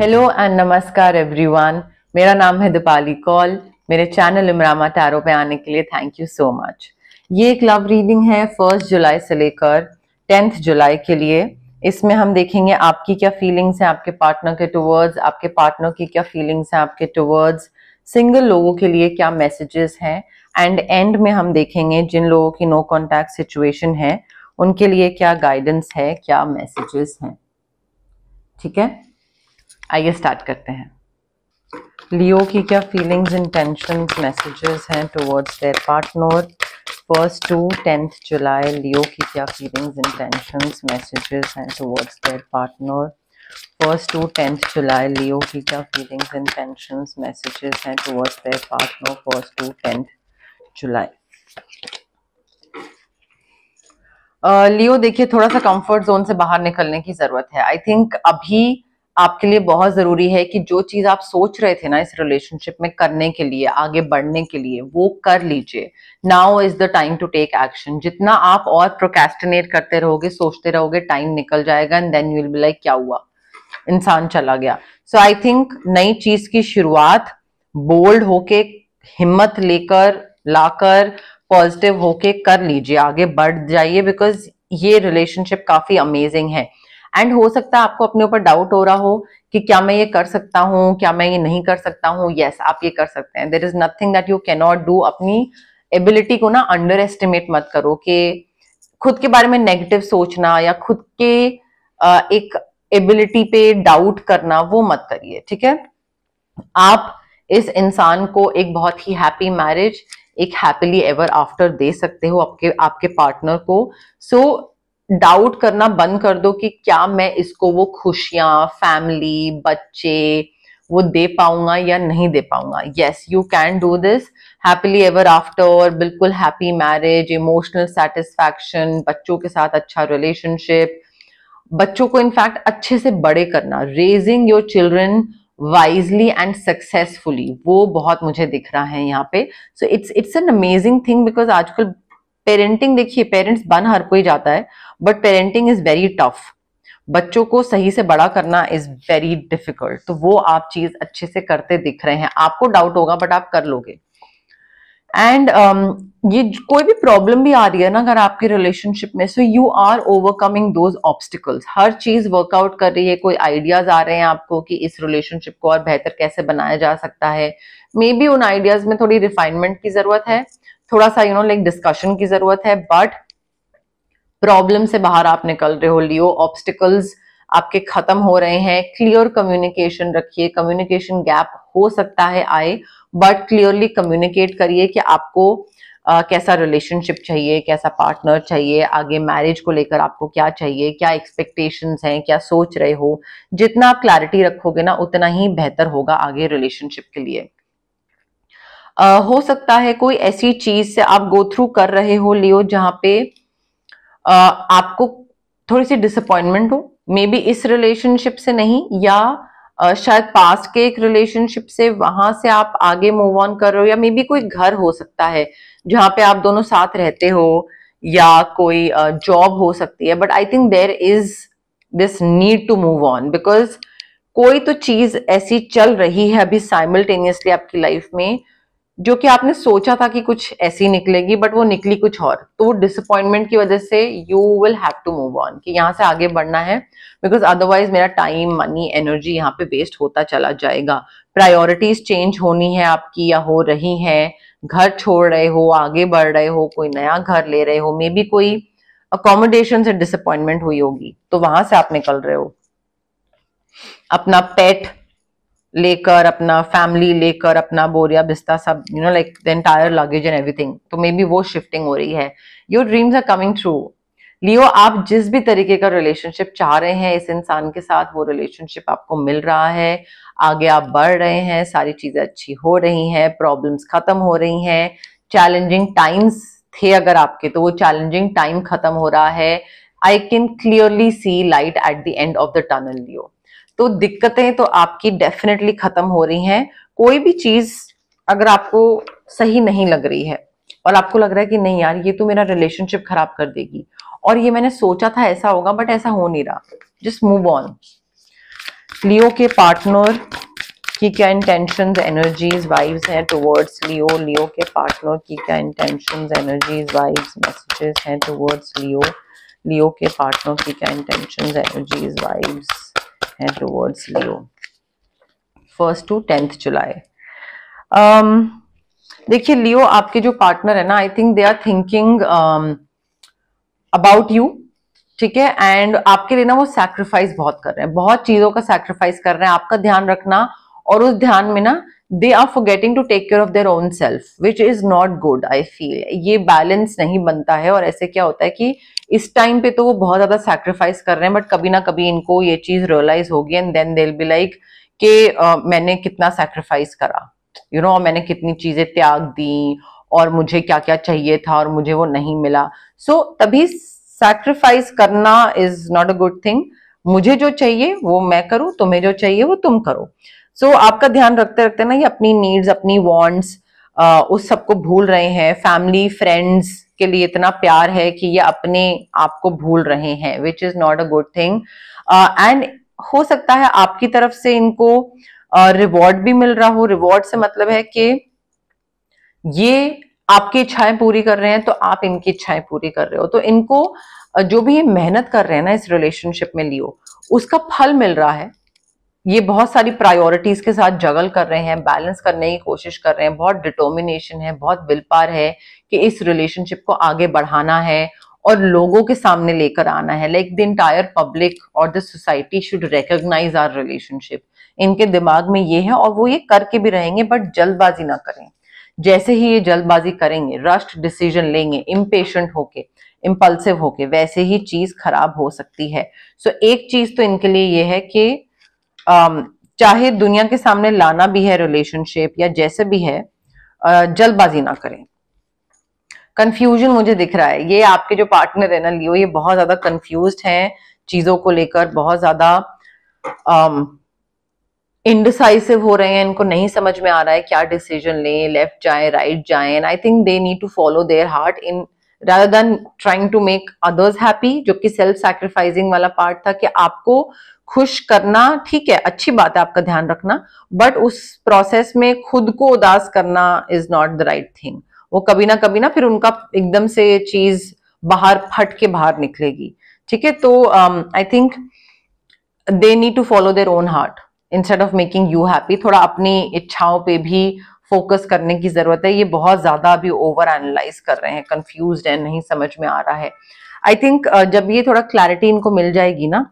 Hello and नमस्कार everyone. मेरा नाम है दीपाली कौल। मेरे चैनल इमरामा टैरो पे आने के लिए थैंक यू सो मच। ये एक लव रीडिंग है 1 जुलाई से लेकर 10 जुलाई के लिए। इसमें हम देखेंगे आपकी क्या फीलिंग्स हैं आपके पार्टनर के टुवर्ड्स, आपके पार्टनर की क्या फीलिंग्स हैं आपके टुवर्ड्स, सिंगल लोगों के लिए क्या मैसेजेस हैं, एंड एंड में हम देखेंगे जिन लोगों की नो कॉन्टैक्ट सिचुएशन है उनके लिए क्या गाइडेंस है, क्या मैसेजेस हैं। ठीक है, आइए स्टार्ट करते हैं। लियो की क्या फीलिंग्स, इंटेंशंस, मैसेजेस हैं टुवर्ड्स देयर पार्टनर 1 to 10 जुलाई। लियो की क्या फीलिंग्स, इंटेंशंस, मैसेजेस हैं टुवर्ड्स देयर पार्टनर 1 to 10 जुलाई। लियो की क्या फीलिंग्स, इंटेंशंस, मैसेजेस हैं टुवर्ड्स देयर पार्टनर 1 to 10 जुलाई। लियो देखिए, थोड़ा सा कंफर्ट जोन से बाहर निकलने की जरूरत है। आई थिंक अभी आपके लिए बहुत जरूरी है कि जो चीज आप सोच रहे थे ना इस रिलेशनशिप में करने के लिए, आगे बढ़ने के लिए, वो कर लीजिए। Now is the time to take action. जितना आप और प्रोक्रेस्टिनेट करते रहोगे, सोचते रहोगे, टाइम निकल जाएगा and then you will be like क्या हुआ, इंसान चला गया। सो आई थिंक नई चीज की शुरुआत बोल्ड होके, हिम्मत लेकर लाकर, पॉजिटिव होके कर लीजिए, आगे बढ़ जाइए, बिकॉज ये रिलेशनशिप काफी अमेजिंग है। एंड हो सकता है आपको अपने ऊपर डाउट हो रहा हो कि क्या मैं ये कर सकता हूँ, क्या मैं ये नहीं कर सकता हूँ। यस, आप ये कर सकते हैं। There is nothing that you can not do. अपनी एबिलिटी को ना अंडर एस्टिमेट मत करो कि खुद के बारे में नेगेटिव सोचना या खुद के एक एबिलिटी पे डाउट करना, वो मत करिए। ठीक है, आप इस इंसान को एक बहुत ही हैप्पी मैरिज, एक हैप्पीली एवर आफ्टर दे सकते हो आपके पार्टनर को। सो डाउट करना बंद कर दो कि क्या मैं इसको वो खुशियां, फैमिली, बच्चे वो दे पाऊंगा या नहीं दे पाऊंगा। Yes, you can do this. Happily ever after, बिल्कुल हैप्पी मैरिज, इमोशनल सेटिस्फैक्शन, बच्चों के साथ अच्छा रिलेशनशिप, बच्चों को इनफैक्ट अच्छे से बड़े करना, raising your children wisely and successfully, वो बहुत मुझे दिख रहा है यहाँ पे। So it's an amazing thing, because आजकल पेरेंटिंग, देखिए पेरेंट्स बन हर कोई जाता है, but parenting is very tough. बच्चों को सही से बड़ा करना इज वेरी डिफिकल्ट। तो वो आप चीज अच्छे से करते दिख रहे हैं। आपको डाउट होगा बट आप कर लोगे। एंड ये कोई भी प्रॉब्लम भी आ रही है ना अगर आपके रिलेशनशिप में, so you are overcoming those obstacles. हर चीज वर्कआउट कर रही है। कोई आइडियाज आ रहे हैं आपको कि इस रिलेशनशिप को और बेहतर कैसे बनाया जा सकता है। मे बी उन आइडियाज में थोड़ी रिफाइनमेंट की जरूरत है, थोड़ा सा लाइक डिस्कशन की जरूरत है, बट प्रॉब्लम से बाहर आप निकल रहे हो लियो। ऑब्स्टिकल्स आपके खत्म हो रहे हैं। क्लियर कम्युनिकेशन रखिए। कम्युनिकेशन गैप हो सकता है आए, बट क्लियरली कम्युनिकेट करिए कि आपको कैसा रिलेशनशिप चाहिए, कैसा पार्टनर चाहिए, आगे मैरिज को लेकर आपको क्या चाहिए, क्या एक्सपेक्टेशंस हैं, क्या सोच रहे हो। जितना आप क्लैरिटी रखोगे ना उतना ही बेहतर होगा आगे रिलेशनशिप के लिए। हो सकता है कोई ऐसी चीज से आप गो थ्रू कर रहे हो लियो जहां पे आपको थोड़ी सी डिसअपॉइंटमेंट हो, मे बी इस रिलेशनशिप से नहीं, या शायद पास्ट के एक रिलेशनशिप से, वहां से आप आगे मूव ऑन कर रहे हो, या मे बी कोई घर हो सकता है जहां पे आप दोनों साथ रहते हो, या कोई जॉब हो सकती है। But I think there is this need to move on, because कोई तो चीज ऐसी चल रही है अभी साइमल्टेनियसली आपकी लाइफ में जो कि आपने सोचा था कि कुछ ऐसी निकलेगी, बट वो निकली कुछ और। तो डिसअपॉइंटमेंट की वजह से you will have to move on कि यहाँ से आगे बढ़ना है, बिकॉज अदरवाइज मेरा टाइम, मनी, एनर्जी यहाँ पे वेस्ट होता चला जाएगा। प्रायोरिटीज चेंज होनी है आपकी या हो रही है। घर छोड़ रहे हो, आगे बढ़ रहे हो, कोई नया घर ले रहे हो, मे बी कोई अकोमोडेशन से डिसअपॉइंटमेंट हुई होगी, तो वहां से आप निकल रहे हो। अपना पेट लेकर, अपना फैमिली लेकर, अपना बोरिया बिस्ता सब, like the entire luggage and everything, तो मे बी वो शिफ्टिंग हो रही है। Your dreams are coming true Leo. आप जिस भी तरीके का रिलेशनशिप चाह रहे हैं इस इंसान के साथ, वो रिलेशनशिप आपको मिल रहा है। आगे आप बढ़ रहे हैं, सारी चीजें अच्छी हो रही हैं, प्रॉब्लम्स खत्म हो रही हैं। चैलेंजिंग टाइम्स थे अगर आपके, तो वो चैलेंजिंग टाइम खत्म हो रहा है। I can clearly see light at the end of the tunnel Leo. तो दिक्कतें तो आपकी डेफिनेटली खत्म हो रही हैं। कोई भी चीज अगर आपको सही नहीं लग रही है और आपको लग रहा है कि नहीं यार ये तो मेरा रिलेशनशिप खराब कर देगी, और ये मैंने सोचा था ऐसा होगा बट ऐसा हो नहीं रहा, जस्ट मूव ऑन। लियो के पार्टनर की क्या इंटेंशंस, एनर्जीज, वाइब्स हैं टुवर्ड्स लियो। लियो के पार्टनर की क्या इंटेंशंस, एनर्जीज, वाइब्स, मैसेजेस हैं टुवर्ड्स लियो। लियो के पार्टनर की क्या इंटेंशंस, एनर्जीज, वाइब्स हैं टुवर्ड्स लियो 1 to 10 जुलाई। देखिए लियो, आपके जो पार्टनर है ना, I think they are thinking about you, ठीक है, एंड आपके लिए ना वो सैक्रिफाइस बहुत कर रहे हैं, बहुत चीजों का सैक्रिफाइस कर रहे हैं आपका ध्यान रखना, और उस ध्यान में ना they are forgetting to take care of their own self, which is not good. I feel ये बैलेंस नहीं बनता है, और ऐसे क्या होता है कि इस टाइम पे तो वो बहुत ज्यादा सैक्रिफाइस कर रहे हैं, बट कभी ना कभी इनको ये चीज रियलाइज होगी, and then they will be like कि मैंने कितना सैक्रिफाइस करा, यू नो, मैंने कितनी चीजें त्याग दी, और मुझे क्या क्या चाहिए था और मुझे वो नहीं मिला। सो तभी सैक्रिफाइस करना is not a good thing. मुझे जो चाहिए वो मैं करूं, तुम्हें जो चाहिए वो तुम करो। सो आपका ध्यान रखते रखते ना ये अपनी नीड्स, अपनी वांट्स, उस सबको भूल रहे हैं। फैमिली फ्रेंड्स के लिए इतना प्यार है कि ये अपने आप को भूल रहे हैं, विच is not a good thing. And हो सकता है आपकी तरफ से इनको रिवॉर्ड भी मिल रहा हो। रिवॉर्ड से मतलब है कि ये आपकी इच्छाएं पूरी कर रहे हैं तो आप इनकी इच्छाएं पूरी कर रहे हो, तो इनको जो भी ये मेहनत कर रहे हैं ना इस रिलेशनशिप में लियो, उसका फल मिल रहा है। ये बहुत सारी प्रायोरिटीज के साथ जगल कर रहे हैं, बैलेंस करने की कोशिश कर रहे हैं, बहुत डिटर्मिनेशन है, बहुत विल पावर है कि इस रिलेशनशिप को आगे बढ़ाना है और लोगों के सामने लेकर आना है। लाइक द इंटायर पब्लिक और the society should recognise our relationship. इनके दिमाग में ये है और वो ये करके भी रहेंगे, बट जल्दबाजी ना करें। जैसे ही ये जल्दबाजी करेंगे, रश्ड डिसीजन लेंगे, इम्पेशेंट होके, इम्पल्सिव होके, वैसे ही चीज खराब हो सकती है। सो एक चीज तो इनके लिए ये है कि चाहे दुनिया के सामने लाना भी है रिलेशनशिप या जैसे भी है, जल्दबाजी ना करें। कंफ्यूजन मुझे दिख रहा है, ये आपके जो पार्टनर है ना लियो, ये बहुत ज्यादा कंफ्यूज्ड हैं चीजों को लेकर, बहुत ज्यादा इंडिसाइसिव हो रहे हैं, इनको नहीं समझ में आ रहा है क्या डिसीजन लें, लेफ्ट जाएं राइट जाएं, and I think they need to follow their heart in rather than trying to make others happy, जो कि सेल्फ सैक्रिफाइसिंग वाला पार्ट था कि आपको खुश करना, ठीक है, अच्छी बात है आपका ध्यान रखना, बट उस प्रोसेस में खुद को उदास करना is not the right thing. वो कभी ना फिर उनका एकदम से चीज बाहर फट के बाहर निकलेगी, ठीक है। तो I think they need to follow their own heart instead of making you happy. थोड़ा अपनी इच्छाओं पे भी फोकस करने की जरूरत है। ये बहुत ज्यादा अभी ओवर एनालाइज कर रहे हैं, कंफ्यूज्ड है, नहीं समझ में आ रहा है। आई थिंक जब ये थोड़ा क्लैरिटी इनको मिल जाएगी ना,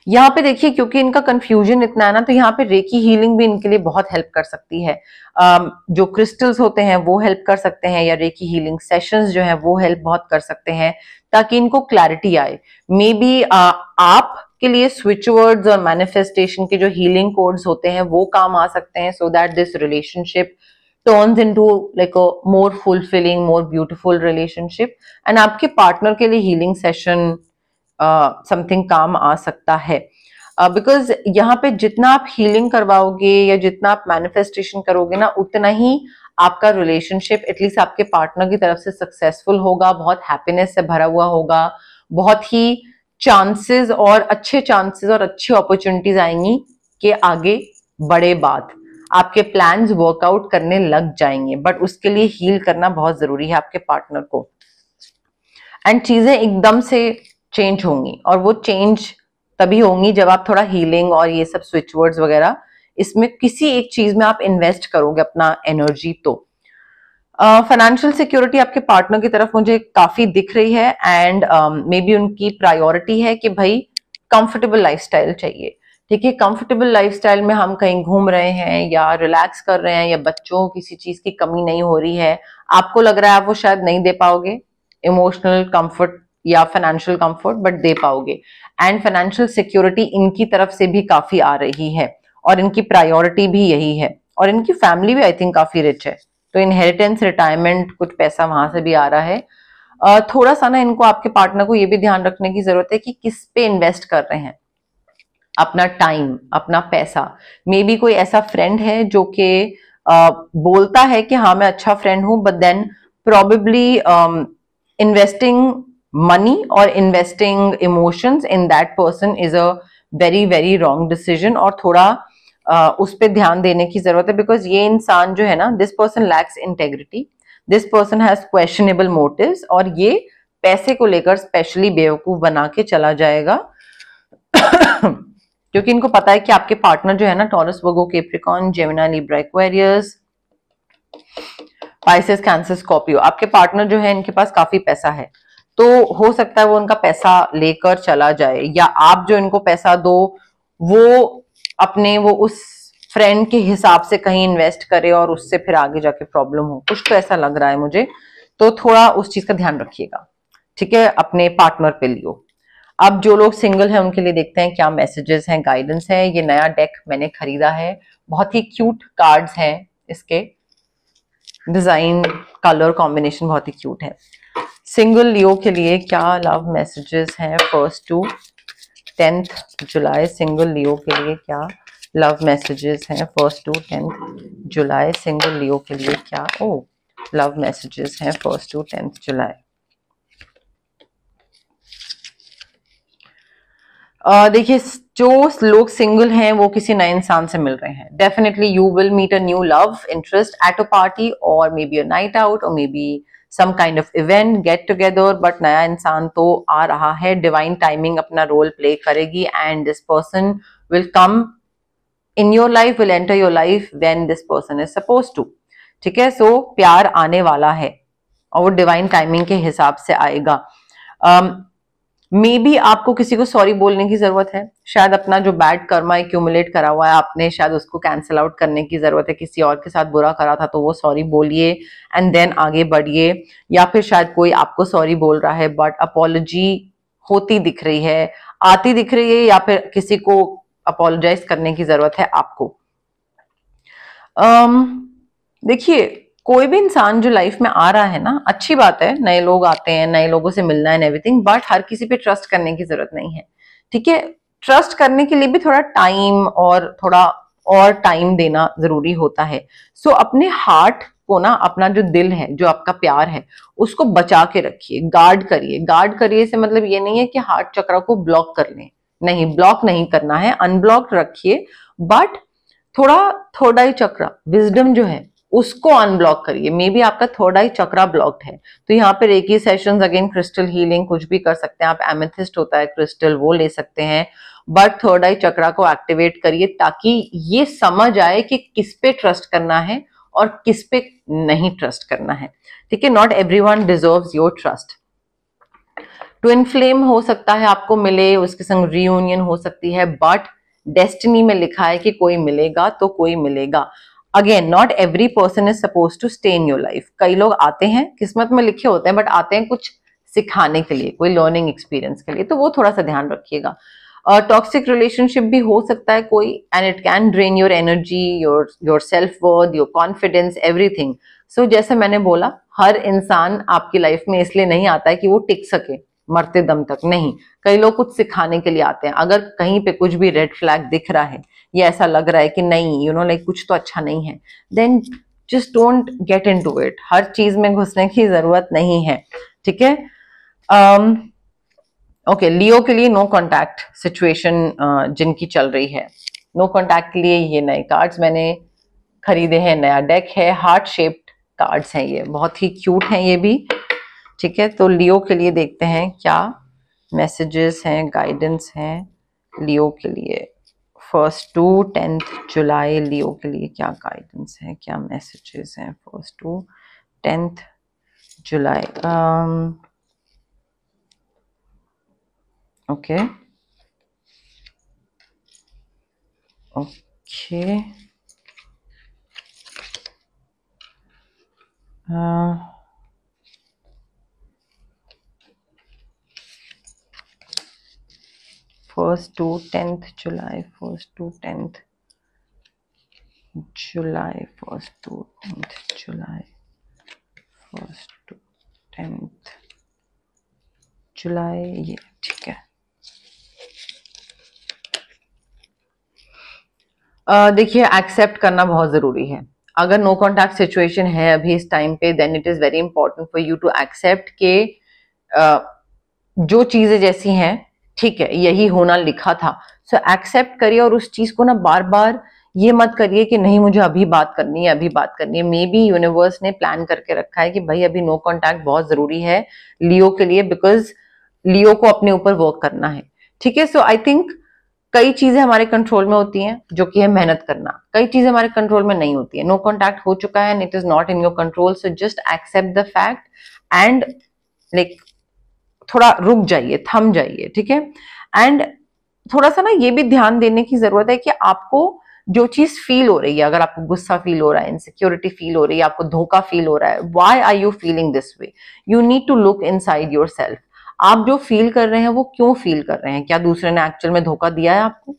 यहाँ पे देखिए क्योंकि इनका कंफ्यूजन इतना है ना, तो यहाँ पे रेकी हीलिंग भी इनके लिए बहुत हेल्प कर सकती है। जो क्रिस्टल्स होते हैं वो हेल्प कर सकते हैं, या रेकी हीलिंग सेशंस जो है वो हेल्प बहुत कर सकते हैं, ताकि इनको क्लैरिटी आए। मे बी आप के लिए स्विच वर्ड्स और मैनिफेस्टेशन के जो हीलिंग कोड्स होते हैं वो काम आ सकते हैं, so that this relationship turns into like a more fulfilling, more beautiful relationship. And आपके पार्टनर के लिए हीलिंग सेशन समथिंग काम आ सकता है, बिकॉज यहाँ पे जितना आप हीलिंग करवाओगे या जितना आप मैनिफेस्टेशन करोगे ना, उतना ही आपका रिलेशनशिप एटलीस्ट आपके पार्टनर की तरफ से सक्सेसफुल होगा, बहुत हैप्पीनेस से भरा हुआ होगा, बहुत ही चांसेस और अच्छे अपॉर्चुनिटीज आएंगी कि आगे बड़े बात आपके प्लान्स वर्कआउट करने लग जाएंगे। बट उसके लिए हील करना बहुत जरूरी है आपके पार्टनर को, एंड चीजें एकदम से चेंज होंगी, और वो चेंज तभी होंगी जब आप थोड़ा हीलिंग और ये सब स्विच वर्ड्स वगैरह इसमें किसी एक चीज में आप इन्वेस्ट करोगे अपना एनर्जी। तो फाइनेंशियल सिक्योरिटी आपके पार्टनर की तरफ मुझे काफी दिख रही है, एंड मे बी उनकी प्रायोरिटी है कि भाई कंफर्टेबल लाइफस्टाइल चाहिए, ठीक है। कंफर्टेबल लाइफस्टाइल में हम कहीं घूम रहे हैं या रिलैक्स कर रहे हैं, या बच्चों किसी चीज की कमी नहीं हो रही है, आपको लग रहा है आप वो शायद नहीं दे पाओगे इमोशनल कंफर्ट या फाइनेंशियल कंफर्ट, बट दे पाओगे। एंड फाइनेंशियल सिक्योरिटी इनकी तरफ से भी काफी आ रही है, और इनकी प्रायोरिटी भी यही है, और इनकी फैमिली भी आई थिंक काफी रिच है, तो इनहेरिटेंस, रिटायरमेंट, कुछ पैसा वहां से भी आ रहा है। थोड़ा सा ना इनको आपके पार्टनर को ये भी ध्यान रखने की जरूरत है कि किस पे इन्वेस्ट कर रहे हैं अपना टाइम, अपना पैसा। मे बी कोई ऐसा फ्रेंड है जो कि बोलता है कि हाँ मैं अच्छा फ्रेंड हूं, but then probably investing money or investing emotions in that person is a very very wrong decision, और थोड़ा उस पर ध्यान देने की जरूरत है, बिकॉज ये इंसान जो है ना, this person lacks integrity, this person has questionable motives, और ये पैसे को लेकर स्पेशली बेवकूफ बना के चला जाएगा क्योंकि इनको पता है कि आपके पार्टनर जो है ना, Taurus, Virgo, Capricorn, Gemini, Libra, Aquarius, Pisces, Cancer, Scorpio, आपके पार्टनर जो है इनके पास काफी पैसा है, तो हो सकता है वो उनका पैसा लेकर चला जाए, या आप जो इनको पैसा दो वो अपने वो उस फ्रेंड के हिसाब से कहीं इन्वेस्ट करे और उससे फिर आगे जाके प्रॉब्लम हो, कुछ तो ऐसा लग रहा है मुझे। तो थोड़ा उस चीज का ध्यान रखिएगा, ठीक है, अपने पार्टनर पे लियो। अब जो लोग सिंगल हैं उनके लिए देखते हैं क्या मैसेजेस हैं, गाइडेंस है। ये नया डेक मैंने खरीदा है, बहुत ही क्यूट कार्ड्स हैं इसके, डिजाइन, कलर कॉम्बिनेशन बहुत ही क्यूट है। सिंगल लियो के लिए क्या लव मैसेजेस हैं 1 to 10 जुलाई? सिंगल लियो के लिए क्या लव मैसेजेस हैं 1 to 10 जुलाई? सिंगल लियो के लिए क्या लव मैसेजेस हैं 1 to 10 जुलाई? देखिए, जो लोग सिंगल हैं वो किसी नए इंसान से मिल रहे हैं। Definitely you will meet a new love interest at a party, और maybe a night out, और maybe some kind of event, get together, but नया इंसान तो आ रहा है। डिवाइन टाइमिंग अपना रोल प्ले करेगी, and this person will come in your life, will enter your life when this person is suppose to, ठीक है। सो प्यार आने वाला है और वो डिवाइन टाइमिंग के हिसाब से आएगा। मे बी आपको किसी को सॉरी बोलने की जरूरत है, शायद अपना जो बैड कर्मा एक्यूमुलेट करा हुआ है आपने, शायद उसको कैंसिल आउट करने की जरूरत है। किसी और के साथ बुरा करा था तो वो सॉरी बोलिए एंड देन आगे बढ़िए, या फिर शायद कोई आपको सॉरी बोल रहा है बट अपॉलॉजी होती दिख रही है, आती दिख रही है, या फिर किसी को अपोलोजाइज करने की जरूरत है आपको। देखिए, कोई भी इंसान जो लाइफ में आ रहा है ना, अच्छी बात है, नए लोग आते हैं, नए लोगों से मिलना है एवरीथिंग, बट हर किसी पे ट्रस्ट करने की जरूरत नहीं है, ठीक है। ट्रस्ट करने के लिए भी थोड़ा टाइम और थोड़ा और टाइम देना जरूरी होता है। सो अपने हार्ट को ना, अपना जो दिल है, जो आपका प्यार है, उसको बचा के रखिए, गार्ड करिए। गार्ड करिए से मतलब ये नहीं है कि हार्ट चक्र को ब्लॉक कर लें, नहीं, ब्लॉक नहीं करना है, अनब्लॉक रखिए, बट थोड़ा थर्ड आई चक्र, विजडम जो है उसको अनब्लॉक करिए। मे बी आपका थर्ड आई चक्रा ब्लॉक्ड है, तो यहाँ पे reiki sessions, again crystal healing, कुछ भी कर सकते हैं आप। एमेथिस्ट होता है क्रिस्टल, वो ले सकते हैं, बट थर्ड आई चक्रा को एक्टिवेट करिए ताकि ये समझ आए कि किस पे ट्रस्ट करना है और किस पे नहीं ट्रस्ट करना है, ठीक है। Not everyone deserves your trust. Twin flame हो सकता है आपको मिले, उसके संग रीयूनियन हो सकती है, बट डेस्टिनी में लिखा है कि कोई मिलेगा तो कोई मिलेगा। Again, not every person is suppose to stay in your life. कई लोग आते हैं, किस्मत में लिखे होते हैं, बट आते हैं कुछ सिखाने के लिए, कोई लर्निंग एक्सपीरियंस के लिए, तो वो थोड़ा सा ध्यान रखिएगा। टॉक्सिक रिलेशनशिप भी हो सकता है कोई, and it can drain your energy, your self worth, your confidence, everything. So जैसे मैंने बोला, हर इंसान आपकी लाइफ में इसलिए नहीं आता है कि वो टिक सके मरते दम तक, नहीं। कई लोग कुछ सिखाने के लिए आते हैं। अगर कहीं पे कुछ भी रेड फ्लैग दिख रहा है, ये ऐसा लग रहा है कि नहीं, लाइक कुछ तो अच्छा नहीं है, then just don't get into it. हर चीज में घुसने की जरूरत नहीं है, ठीक है। ओके, लियो के लिए नो कॉन्टैक्ट सिचुएशन जिनकी चल रही है, नो कॉन्टैक्ट के लिए ये नए कार्ड्स मैंने खरीदे हैं, नया डेक है, हार्ट शेप्ड कार्ड्स हैं, ये बहुत ही क्यूट हैं ये भी, ठीक है। तो लियो के लिए देखते हैं क्या मैसेजेस हैं, गाइडेंस हैं लियो के लिए 1 to 10 जुलाई। लियो के लिए क्या गाइडेंस है, क्या मैसेजेस हैं 1 to 10 July? Okay okay, 1 to 10 July, 1 to 10 July, 1 to 10 July, 1 to 10 जुलाई, ये ठीक है। देखिए, एक्सेप्ट करना बहुत जरूरी है। अगर नो कॉन्टैक्ट सिचुएशन है अभी इस टाइम पे, then it is very important for you to accept के जो चीजें जैसी हैं ठीक है, यही होना लिखा था। सो एक्सेप्ट करिए और उस चीज को ना बार बार ये मत करिए कि नहीं मुझे अभी बात करनी है, अभी बात करनी है। मे बी यूनिवर्स ने प्लान करके रखा है कि भाई अभी नो कांटेक्ट बहुत जरूरी है लियो के लिए, बिकॉज लियो को अपने ऊपर वर्क करना है। ठीक है, सो आई थिंक कई चीजें हमारे कंट्रोल में होती हैं जो कि है मेहनत करना, कई चीजें हमारे कंट्रोल में नहीं होती है। नो कांटेक्ट हो चुका है and it is not in your control, so just accept the fact and like थोड़ा रुक जाइए, थम जाइए। ठीक है, एंड थोड़ा सा ना ये भी ध्यान देने की जरूरत है कि आपको जो चीज फील हो रही है, अगर आपको गुस्सा फील हो रहा है, इनसिक्योरिटी फील हो रही है, आपको धोखा फील हो रहा है, why are you feeling this way? You need to look inside yourself. आप जो फील कर रहे हैं वो क्यों फील कर रहे हैं? क्या दूसरे ने एक्चुअल में धोखा दिया है आपको,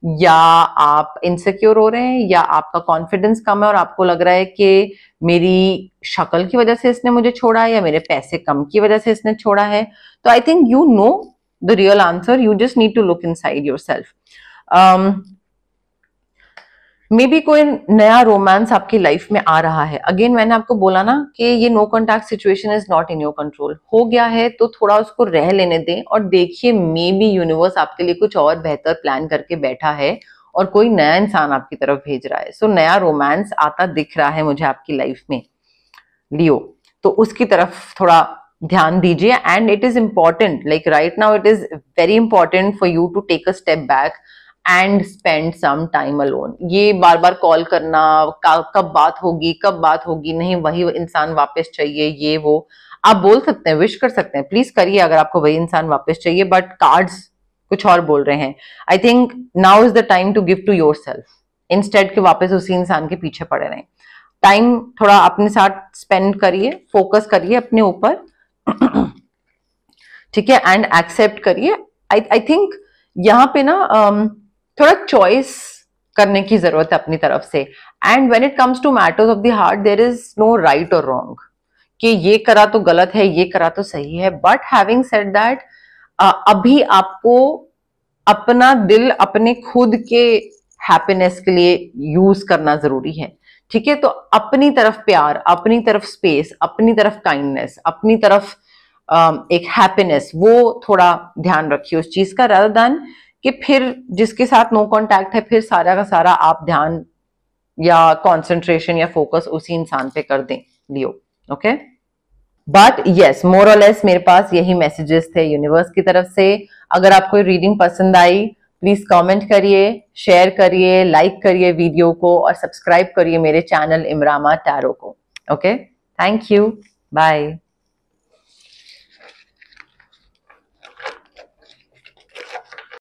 या आप इनसिक्योर हो रहे हैं, या आपका कॉन्फिडेंस कम है और आपको लग रहा है कि मेरी शक्ल की वजह से इसने मुझे छोड़ा है, या मेरे पैसे कम की वजह से इसने छोड़ा है? तो I think you know the real answer, you just need to look inside yourself. Maybe कोई नया रोमांस आपकी लाइफ में आ रहा है। अगेन मैंने आपको बोला ना कि ये no contact situation is not in your control. हो गया है तो थोड़ा उसको रह लेने दें और देखिए मे बी यूनिवर्स आपके लिए कुछ और बेहतर प्लान करके बैठा है और कोई नया इंसान आपकी तरफ भेज रहा है। सो नया रोमांस आता दिख रहा है मुझे आपकी लाइफ में लियो, तो उसकी तरफ थोड़ा ध्यान दीजिए। And it is important, like right now it is very important for you to take a step back and spend some time alone. ये बार बार कॉल करना, कब बात होगी, कब बात होगी, नहीं वही इंसान वापस चाहिए, ये वो आप बोल सकते हैं, विश कर सकते हैं, प्लीज करिए अगर आपको वही इंसान वापस चाहिए, बट कार्ड्स कुछ और बोल रहे हैं। I think now is the time to give to yourself, instead के वापस उसी इंसान के पीछे पड़े रहें। टाइम थोड़ा अपने साथ स्पेंड करिए, फोकस करिए अपने ऊपर, ठीक है, एंड एक्सेप्ट करिए। आई थिंक यहाँ पे ना थोड़ा चॉइस करने की जरूरत है अपनी तरफ से। And when it comes to matters of the heart there is no right और रॉन्ग, कि ये करा तो गलत है, ये करा तो सही है। बट हैविंग सेड दैट, अभी आपको अपना दिल अपने खुद के हैप्पीनेस के लिए यूज करना जरूरी है। ठीक है, तो अपनी तरफ प्यार, अपनी तरफ स्पेस, अपनी तरफ काइंडनेस, अपनी तरफ एक हैप्पीनेस, वो थोड़ा ध्यान रखिए उस चीज का, rather than कि फिर जिसके साथ नो कांटेक्ट है फिर सारा का सारा आप ध्यान या कंसंट्रेशन या फोकस उसी इंसान पे कर दें लियो। ओके, बट यस, मोर और लेस मेरे पास यही मैसेजेस थे यूनिवर्स की तरफ से। अगर आपको रीडिंग पसंद आई प्लीज कमेंट करिए, शेयर करिए, लाइक करिए वीडियो को और सब्सक्राइब करिए मेरे चैनल इमरामा टैरो को। Okay, thank you, bye.